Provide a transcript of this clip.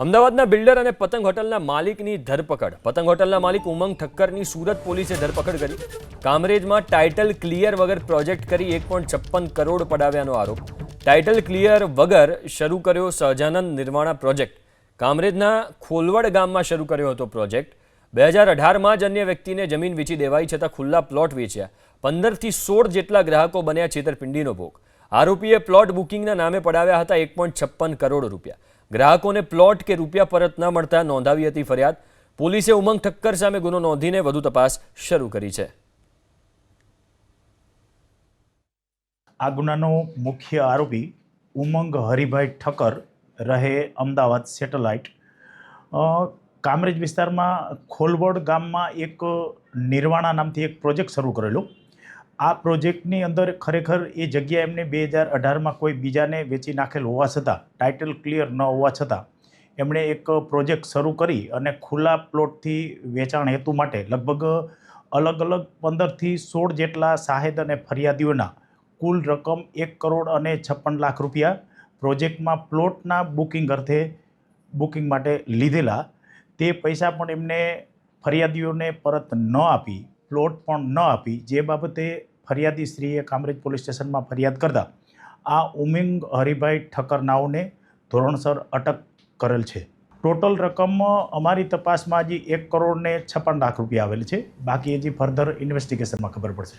અમદાવાદના બિલ્ડર અને પતંગ હોટલના માલિકની ધરપકડ. પતંગ હોટલના માલિક ઉમંગ ઠક્કરની સુરત પોલીસે ધરપકડ કરી. કામરેજમાં ટાઇટલ ક્લિયર વગર પ્રોજેક્ટ કરી 1.56 કરોડ પડાવ્યાનો આરોપ. ટાઇટલ ક્લિયર વગર શરૂ કર્યો સહજાનંદ નિર્માણા પ્રોજેક્ટ. કામરેજના ખોલવડ ગામમાં શરૂ કર્યો હતો પ્રોજેક્ટ. 2018માં જ અન્ય વ્યક્તિને જમીન વેચી દેવાઈ છતાં ખુલ્લા પ્લોટ વેચ્યા. 15થી 16 જેટલા ગ્રાહકો બન્યા છેતરપિંડીનો ભોગ. આરોપીએ પ્લોટ બુકિંગના નામે પડાવ્યા હતા 1.56 કરોડ રૂપિયા. ગ્રાહકોને પ્લોટ કે રૂપિયા પરત ન મળતા નોંધાવી હતી ફરિયાદ. પોલીસે ઉમંગ ઠક્કર સામે ગુનો નોંધીને વધુ તપાસ શરૂ કરી છે. આ ગુનાનો મુખ્ય આરોપી ઉમંગ હરિભાઈ ઠક્કર રહે અમદાવાદ સેટેલાઇટ કામરેજ વિસ્તારમાં ખોલવડ ગામમાં એક નિર્વાણા નામથી એક પ્રોજેક્ટ શરૂ કરેલો. આ પ્રોજેક્ટની અંદર ખરેખર એ જગ્યા એમને 2018માં કોઈ બીજાને વેચી નાખેલ હોવા છતાં, ટાઇટલ ક્લિયર ન હોવા છતાં એમણે એક પ્રોજેક્ટ શરૂ કરી અને ખુલ્લા પ્લોટથી વેચાણ હેતુ માટે લગભગ અલગ અલગ 15થી 16 જેટલા સાહેદ અને ફરિયાદીઓના કુલ રકમ 1 કરોડ અને 56 લાખ રૂપિયા પ્રોજેક્ટમાં પ્લોટના બુકિંગ માટે લીધેલા. તે પૈસા પણ એમને ફરિયાદીઓને પરત ન આપી, પ્લોટ પણ ન આપી, જે બાબતે ફરિયાદીશ્રીએ કામરેજ પોલીસ સ્ટેશનમાં ફરિયાદ કરતા આ ઉમંગ હરિભાઈ ઠક્કર નાઓને ધોરણસર અટક કરેલ છે. ટોટલ રકમ અમારી તપાસમાં હજી 1 કરોડ ને 56 લાખ રૂપિયા આવેલ છે. બાકી હજી ફર્ધર ઇન્વેસ્ટિગેશનમાં ખબર પડશે.